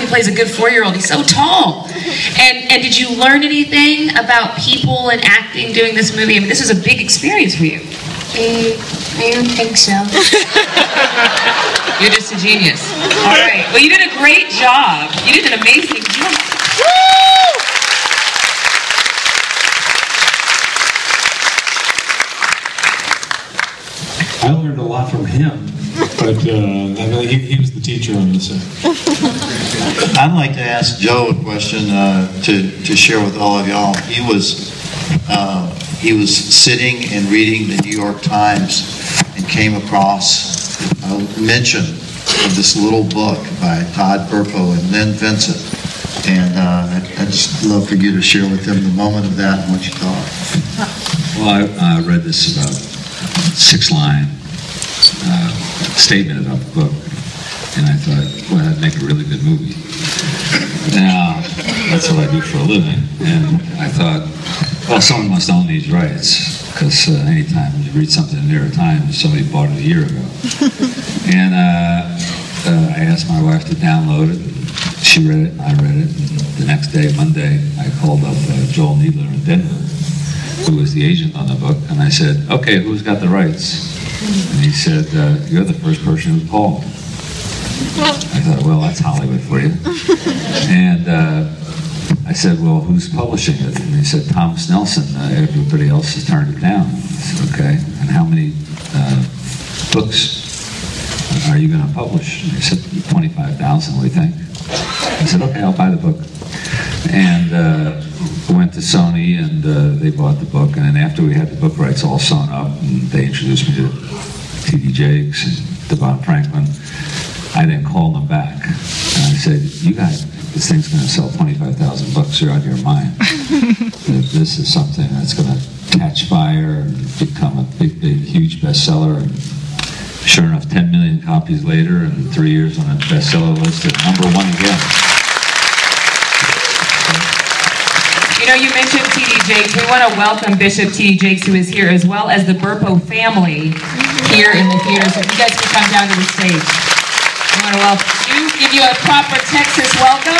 he plays a good 4-year-old. He's so tall. And did you learn anything about people and acting doing this movie? I mean, this was a big experience for you. I don't think so. You're just a genius. All right. Well, you did a great job. You did an amazing job. I learned a lot from him, but he was the teacher on the set. I'd like to ask Joe a question to share with all of y'all. He was sitting and reading the New York Times and came across a mention of this little book by Todd Burpo and Lynn Vincent. And I'd just love for you to share with them the moment of that and what you thought. Well, I read this about 6-line statement about the book, and I thought, well, that'd make a really good movie. Now, that's what I do for a living, and I thought, well, someone must own these rights, because anytime you read something in the New York Times, somebody bought it a year ago. And I asked my wife to download it. She read it, I read it, and the next day, Monday, I called up Joel Needler in Denver, who was the agent on the book, and I said, okay, who's got the rights? And he said, you're the first person who called. I thought, well, that's Hollywood for you. And I said, well, who's publishing it? And he said, Thomas Nelson. Everybody else has turned it down. I said, okay. And how many books are you going to publish? And he said, 25,000, we think. I said, okay, I'll buy the book. And went to Sony, and they bought the book. And then after we had the book rights all sewn up, and they introduced me to T.D. Jakes and Devon Franklin, I then called them back. And I said, you guys, this thing's going to sell 25,000 books. You're out of your mind. This is something that's going to catch fire and become a big, huge bestseller. And sure enough, 10 million copies later, and 3 years on a bestseller list, at #1 again. You know, you mentioned T.D. Jakes. We want to welcome Bishop T.D. Jakes, who is here, as well as the Burpo family here in the theater. So if you guys can come down to the stage. We want to welcome you, give you a proper Texas welcome.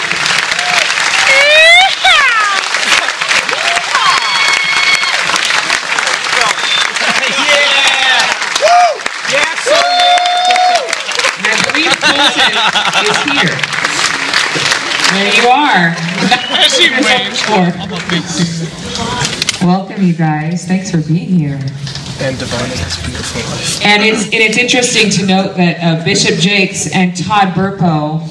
And Louise Colton is here. There you are. Welcome, you guys. Thanks for being here. And Devon has a beautiful life. And it's interesting to note that Bishop Jakes and Todd Burpo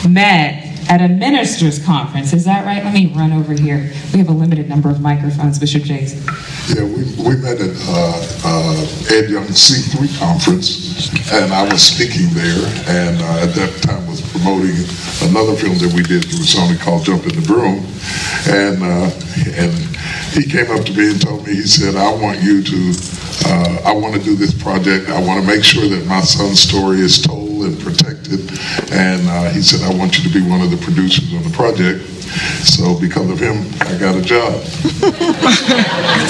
met at a ministers' conference. Is that right? Let me run over here. We have a limited number of microphones, Bishop Jakes. Yeah, we met at Ed Young C3 conference, and I was speaking there, and at that time was promoting another film that we did through Sony called Jump in the Broom, and he came up to me and told me, he said, I want to do this project. I want to make sure that my son's story is told and protected, and he said, I want you to be one of the producers on the project. So because of him, I got a job.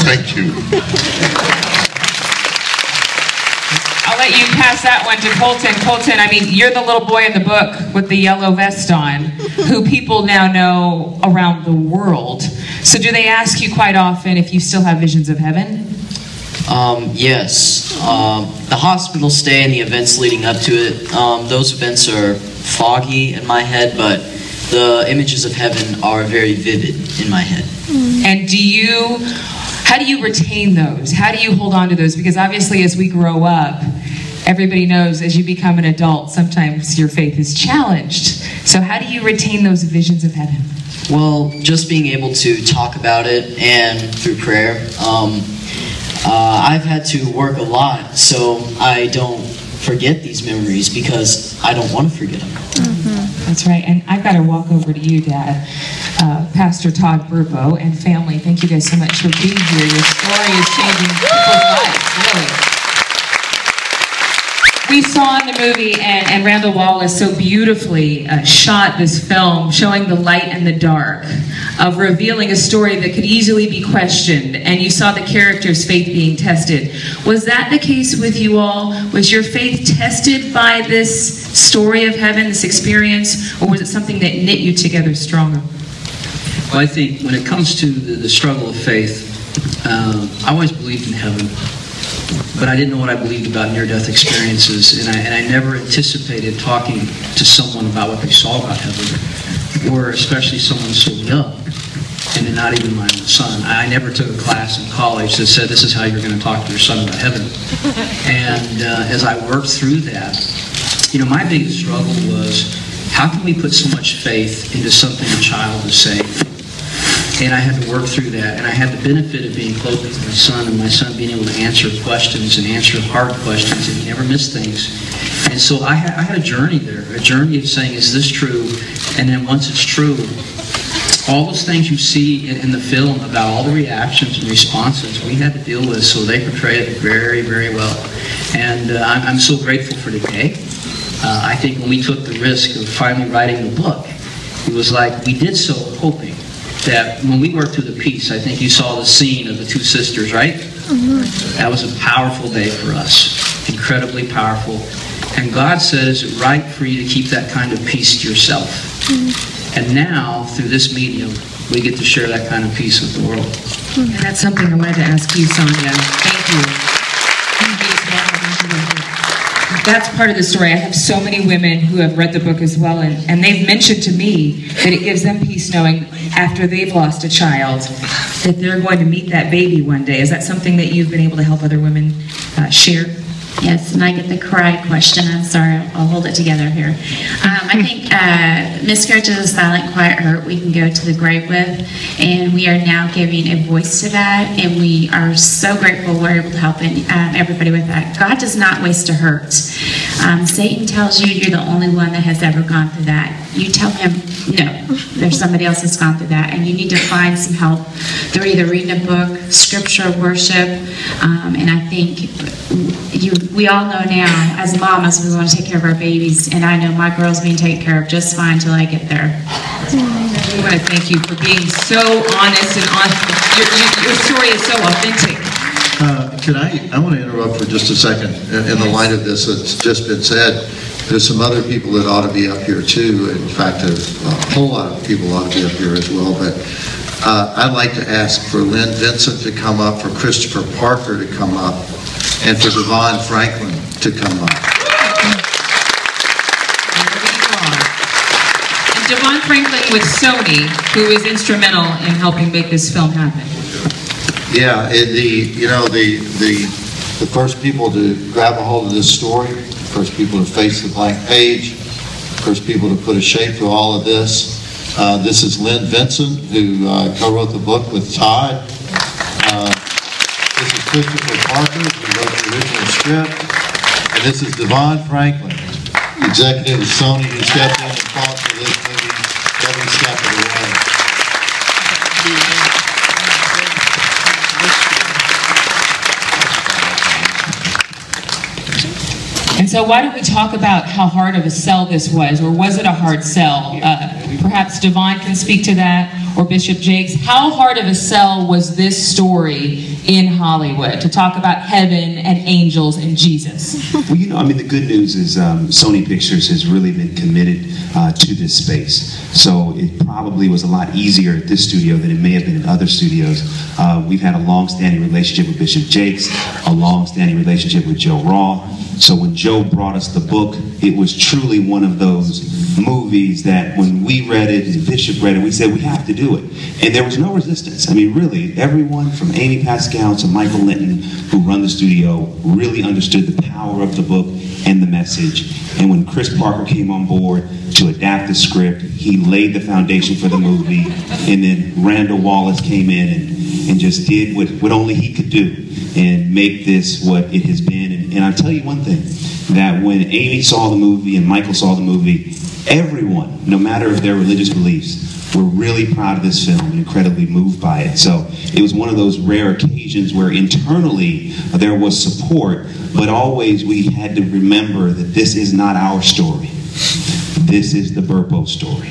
Thank you. I'll let you pass that one to Colton. Colton, I mean, you're the little boy in the book with the yellow vest on, who people now know around the world. So do they ask you quite often if you still have visions of heaven? Yes. The hospital stay and the events leading up to it, those events are foggy in my head, but the images of heaven are very vivid in my head. And how do you retain those? How do you hold on to those? Because obviously as we grow up, everybody knows as you become an adult, sometimes your faith is challenged. So how do you retain those visions of heaven? Well, just being able to talk about it and through prayer. I've had to work a lot so I don't forget these memories because I don't want to forget them. That's right, and I've got to walk over to you, Dad, Pastor Todd Burpo and family. Thank you guys so much for being here. Your story is changing people's lives, really. We saw in the movie, and Randall Wallace so beautifully shot this film, showing the light and the dark, of revealing a story that could easily be questioned, and you saw the character's faith being tested. Was that the case with you all? Was your faith tested by this story of heaven, this experience, or was it something that knit you together stronger? Well, I think when it comes to the struggle of faith, I always believed in heaven. But I didn't know what I believed about near-death experiences, and I never anticipated talking to someone about what they saw about heaven, or especially someone so young, and not even my own son. I never took a class in college that said, this is how you're going to talk to your son about heaven. And as I worked through that, you know, my biggest struggle was, how can we put so much faith into something a child is saying? And I had to work through that, and I had the benefit of being close with my son, and my son being able to answer questions and answer hard questions, and he never missed things. And so I had a journey there, a journey of saying, is this true? And then once it's true, all those things you see in the film about all the reactions and responses we had to deal with, so they portrayed it very, very well. And I'm so grateful for today. I think when we took the risk of finally writing the book, it was like we did so hoping that when we worked through the piece, I think you saw the scene of the two sisters, right? Mm-hmm. That was a powerful day for us, incredibly powerful. And God said, is it right for you to keep that kind of peace to yourself? Mm-hmm. And now, through this medium, we get to share that kind of peace with the world. Mm-hmm. And that's something I wanted to ask you, Sonia. Thank you. That's part of the story. I have so many women who have read the book as well, and they've mentioned to me that it gives them peace knowing after they've lost a child that they're going to meet that baby one day. Is that something that you've been able to help other women share? Yes, and I get the cry question. I'm sorry, I'll hold it together here. I think miscarriage is a silent, quiet hurt we can go to the grave with, and we are now giving a voice to that, and we are so grateful we're able to help everybody with that. God does not waste a hurt. Satan tells you you're the only one that has ever gone through that. You tell him, no, there's somebody else that's gone through that, and you need to find some help through either reading a book, scripture, worship, and I think we all know now, as mamas, we want to take care of our babies, and I know my girl's being taken care of just fine until I get there. I want to thank you for being so honest and your story is so authentic. I want to interrupt for just a second. In the light of this that's just been said, there's some other people that ought to be up here too. In fact, a whole lot of people ought to be up here as well. But I'd like to ask for Lynn Vincent to come up, for Christopher Parker to come up, and for Devon Franklin to come up. And Devon Franklin with Sony, who was instrumental in helping make this film happen. Yeah, the first people to grab a hold of this story, first people to face the blank page, first people to put a shape to all of this. This is Lynn Vincent, who co-wrote the book with Todd. This is Christopher Parker, who wrote the original script. And this is Devon Franklin, executive of Sony, who stepped in and fought for this movie every step of the way. And so why don't we talk about how hard of a sell this was, or was it a hard sell? Perhaps Devon can speak to that, or Bishop Jakes. How hard of a sell was this story in Hollywood, to talk about heaven and angels and Jesus? Well, you know, I mean, the good news is Sony Pictures has really been committed to this space. So it probably was a lot easier at this studio than it may have been in other studios. We've had a long-standing relationship with Bishop Jakes, a long-standing relationship with Joe Raw. So when Joe brought us the book, it was truly one of those movies that when we read it and Bishop read it, we said we have to do it. And there was no resistance. I mean, really, everyone from Amy Pascal to Michael Linton, who run the studio, really understood the power of the book and the message. And when Chris Parker came on board to adapt the script, he laid the foundation for the movie. And then Randall Wallace came in and just did what only he could do and make this what it has been. And I'll tell you one thing, that when Amy saw the movie and Michael saw the movie, everyone, no matter their religious beliefs, we're really proud of this film and incredibly moved by it. So it was one of those rare occasions where internally there was support, but always we had to remember that this is not our story. This is the Burpo story.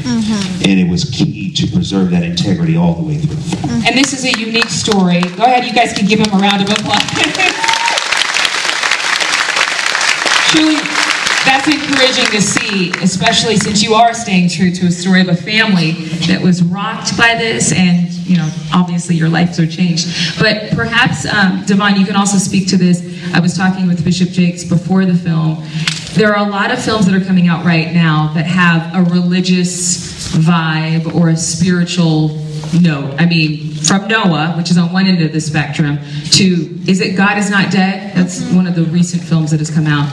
And it was key to preserve that integrity all the way through. And this is a unique story. Go ahead, you guys can give him a round of applause. Truly, that's encouraging to see, especially since you are staying true to a story of a family that was rocked by this, and you know, obviously your lives are changed. But perhaps, Devon, you can also speak to this. I was talking with Bishop Jakes before the film. There are a lot of films that are coming out right now that have a religious vibe or a spiritual note. I mean, from Noah, which is on one end of the spectrum, to, is it God Is Not Dead? That's one of the recent films that has come out.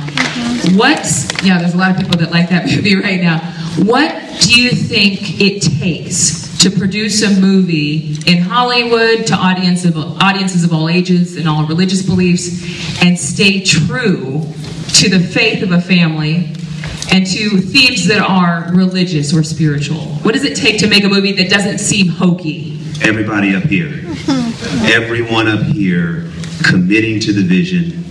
Yeah, there's a lot of people that like that movie right now. What do you think it takes to produce a movie in Hollywood to audiences of all ages and all religious beliefs and stay true to the faith of a family and to themes that are religious or spiritual? What does it take to make a movie that doesn't seem hokey? Everybody up here, everyone up here committing to the vision,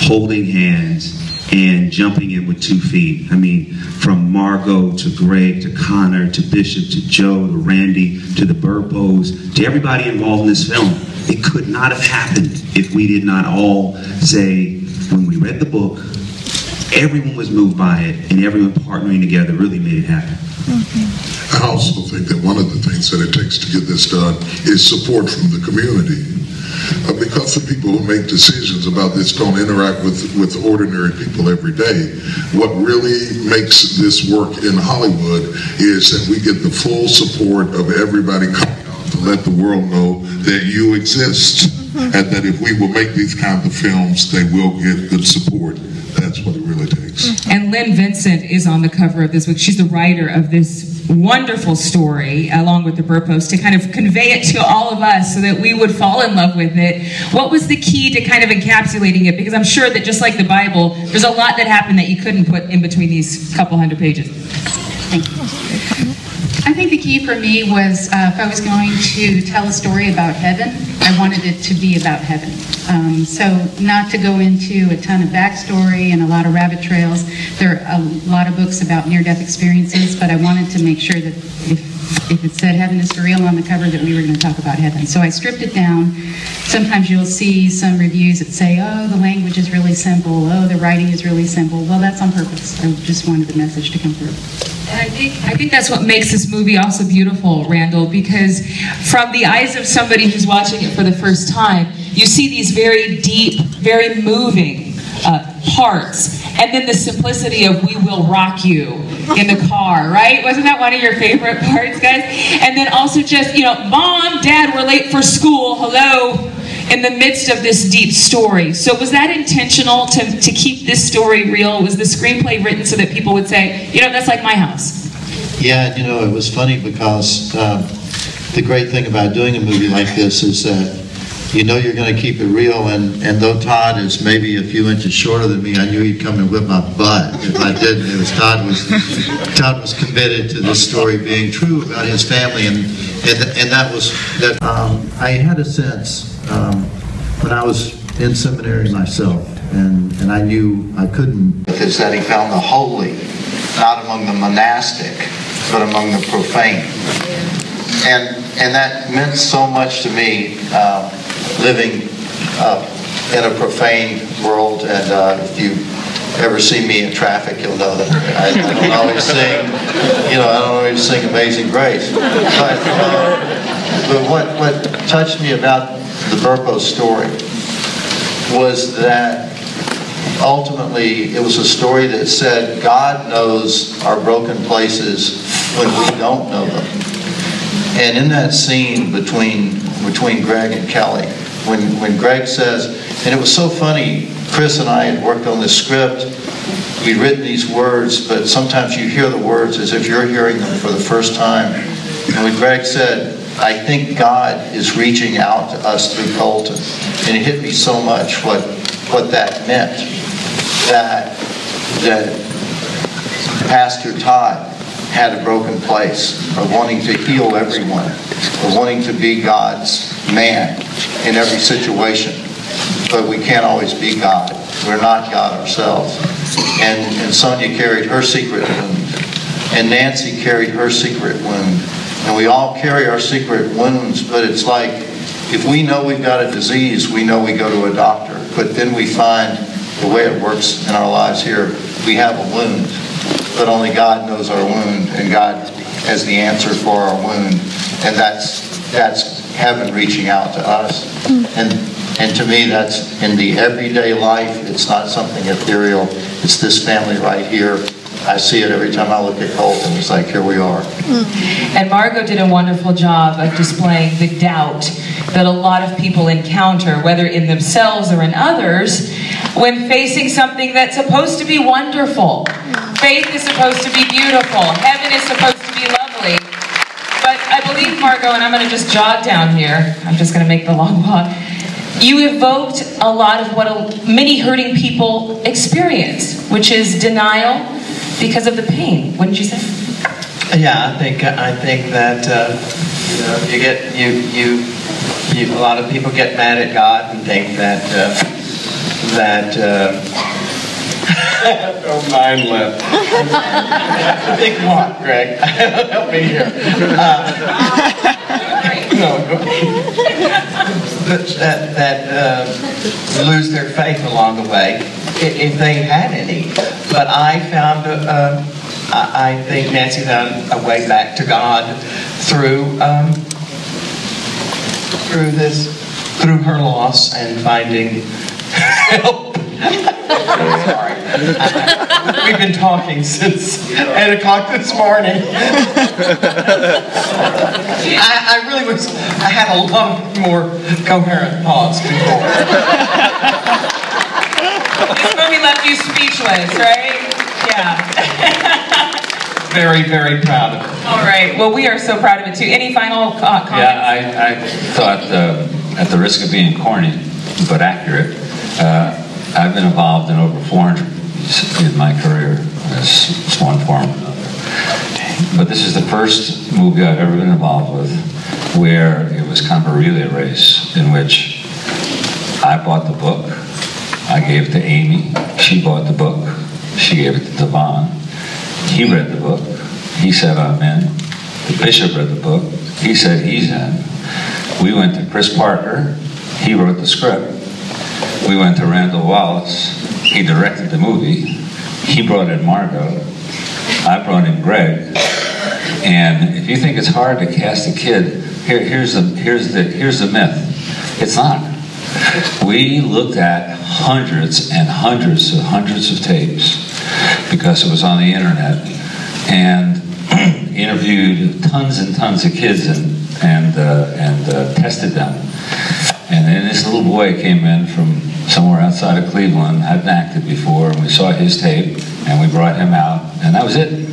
holding hands, and jumping in with 2 feet. I mean, from Margot to Greg to Connor to Bishop to Joe to Randy to the Burpos to everybody involved in this film. It could not have happened if we did not all say, when we read the book, everyone was moved by it, and everyone partnering together really made it happen. I also think that one of the things that it takes to get this done is support from the community. Because the people who make decisions about this don't interact with ordinary people every day. What really makes this work in Hollywood is that we get the full support of everybody coming out to let the world know that you exist, and that if we will make these kinds of films, they will get good support. That's what it really takes. And Lynn Vincent is on the cover of this book. She's the writer of this wonderful story, along with the Burpos, to kind of convey it to all of us so that we would fall in love with it. What was the key to kind of encapsulating it? Because I'm sure that just like the Bible, there's a lot that happened that you couldn't put in between these couple hundred pages. Thank you. I think the key for me was if I was going to tell a story about heaven, I wanted it to be about heaven. So not to go into a ton of backstory and a lot of rabbit trails. There are a lot of books about near-death experiences, but I wanted to make sure that if it said heaven is for real on the cover, that we were going to talk about heaven. So I stripped it down. Sometimes you'll see some reviews that say, oh, the language is really simple, oh, the writing is really simple. Well, that's on purpose. I just wanted the message to come through. And I think that's what makes this movie also beautiful, Randall, because from the eyes of somebody who's watching it for the first time, you see these very deep, very moving parts, and then the simplicity of "we will rock you" in the car, right? Wasn't that one of your favorite parts, guys? And then also just, you know, Mom, Dad, we're late for school, hello, in the midst of this deep story. So was that intentional to keep this story real? Was the screenplay written so that people would say, you know, that's like my house? Yeah, you know, it was funny because the great thing about doing a movie like this is that you know you're going to keep it real, and though Todd is maybe a few inches shorter than me, I knew he'd come and whip my butt if I didn't. It was Todd was committed to this story being true about his family, and that was that. I had a sense when I was in seminary myself, and I knew I couldn't. Is that he found the holy not among the monastic, but among the profane, and that meant so much to me. Living in a profane world, and if you ever see me in traffic, you'll know that I don't always sing, you know, I don't always sing Amazing Grace. But what touched me about the Burpo story was that ultimately it was a story that said God knows our broken places when we don't know them. And in that scene between Greg and Kelly, when Greg says, and it was so funny, Chris and I had worked on this script, we'd written these words, but sometimes you hear the words as if you're hearing them for the first time. And when Greg said, I think God is reaching out to us through Colton, and it hit me so much what that meant, that Pastor Todd had a broken place, or wanting to heal everyone, or wanting to be God's man in every situation. But we can't always be God. We're not God ourselves. And Sonia carried her secret wound, and Nancy carried her secret wound. And we all carry our secret wounds, but it's like, if we know we've got a disease, we know we go to a doctor. But then we find the way it works in our lives here, we have a wound. But only God knows our wound, and God has the answer for our wound. And that's heaven reaching out to us. And to me, that's in the everyday life. It's not something ethereal. It's this family right here. I see it every time I look at Colton. It's like, here we are. And Margot did a wonderful job of displaying the doubt that a lot of people encounter, whether in themselves or in others, when facing something that's supposed to be wonderful. Faith is supposed to be beautiful. Heaven is supposed to be lovely. But I believe, Margot, and I'm going to just jog down here. I'm just going to make the long walk. You evoked a lot of what many hurting people experience, which is denial because of the pain. Wouldn't you say? Yeah, I think that a lot of people get mad at God and think that don't mind left. Think what, Greg? Help me here. That lose their faith along the way, if they had any. But I found, I think Nancy found a way back to God through her loss and finding help. Sorry. We've been talking since 8 o'clock this morning. I really was, I had a lot more coherent thoughts before. This movie left you speechless, right? Yeah. Very, very proud of it. All right. Well, we are so proud of it, too. Any final comments? Yeah, I thought, at the risk of being corny, but accurate, I've been involved in over 400 movies in my career, as one form or another. But this is the first movie I've ever been involved with where it was kind of a relay race in which I bought the book, I gave it to Amy, she bought the book, she gave it to Devon, he read the book, he said I'm in, the bishop read the book, he said he's in, we went to Chris Parker, he wrote the script, we went to Randall Wallace, he directed the movie, he brought in Margot, I brought in Greg, and if you think it's hard to cast a kid, here's the myth. It's not. We looked at hundreds and hundreds of tapes because it was on the internet, and interviewed tons and tons of kids and tested them. And then this little boy came in from somewhere outside of Cleveland, hadn't acted before, and we saw his tape, and we brought him out, and that was it.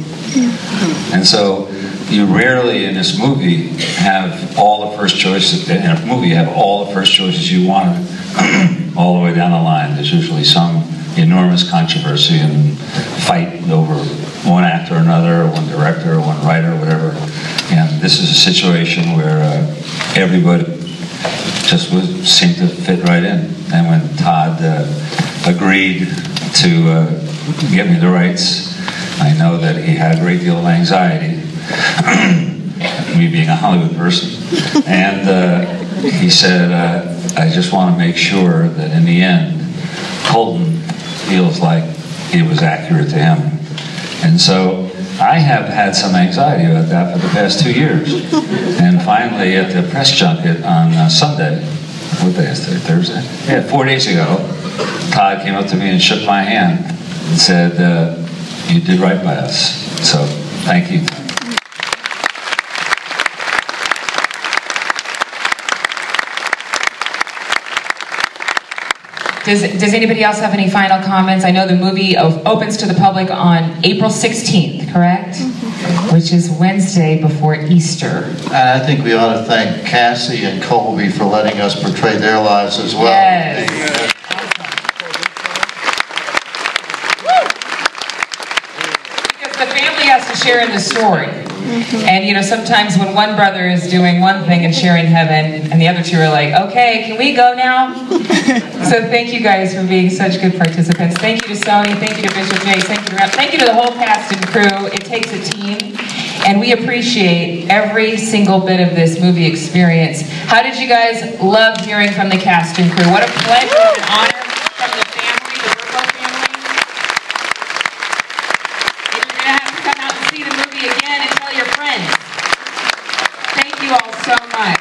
And so you rarely in this movie have all the first choices. In a movie, you have all the first choices you wanted all the way down the line. There's usually some enormous controversy and fight over one actor or another, or one director, or one writer, or whatever. And this is a situation where everybody just seemed to fit right in. And when Todd agreed to get me the rights, I know that he had a great deal of anxiety, me being a Hollywood person, and he said, I just want to make sure that in the end, Colton feels like it was accurate to him. And so I have had some anxiety about that for the past 2 years. And finally, at the press junket on Sunday, what day is today, Thursday? Yeah, 4 days ago, Todd came up to me and shook my hand and said, you did right by us. So, thank you. Does anybody else have any final comments? I know the movie opens to the public on April 16th, correct? Mm-hmm. Which is Wednesday before Easter. I think we ought to thank Cassie and Colby for letting us portray their lives as well. Yes. Because the family has to sharing the story. And you know, sometimes when one brother is doing one thing and sharing heaven, and the other two are like, okay, can we go now? So thank you guys for being such good participants. Thank you to Sony, thank you to Bishop Jay, thank you to the whole cast and crew. It takes a team, and we appreciate every single bit of this movie experience. How did you guys love hearing from the cast and crew? What a pleasure and an honor from the family, the Burpo family. And you're going to have to come out and see the movie again and tell your friends. Thank you all so much.